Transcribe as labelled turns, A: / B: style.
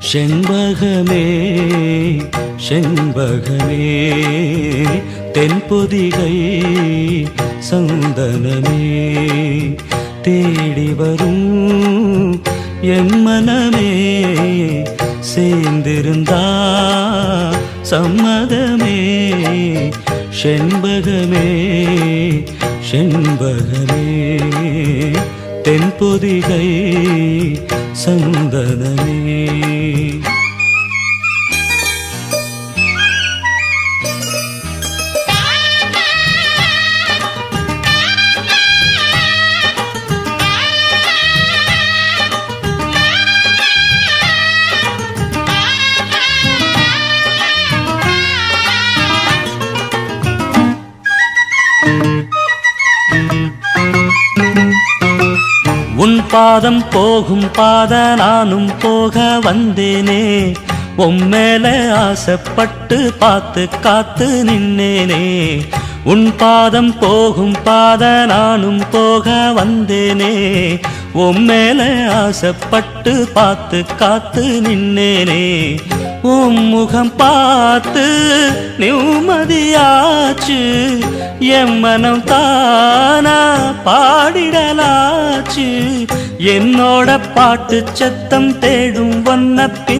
A: செண்பகமே செண்பகமே தென்பொதிகை சந்தனமே தேடி வரும் என் மனமே சேர்ந்திருந்தா சம்மதமே செண்பகமே செண்பகமே தென்பொதிகை சந்தனமே. உன் பாதம் போகும் பாத நானும் போக வந்தேனே, உம்மேல ஆசைப்பட்டு பார்த்து காத்து நின்னேனே. உன் பாதம் போகும் பாத நானும் போக வந்தேனே, உம்மேல ஆசைப்பட்டு பார்த்து காத்து நின்னேனே. உம் முகம் பார்த்து நிம்மதியாச்சு, என் மனம் தானா பாடிடலாச்சு. என்னோட பாட்டு சத்தம் தேடும் வண்ண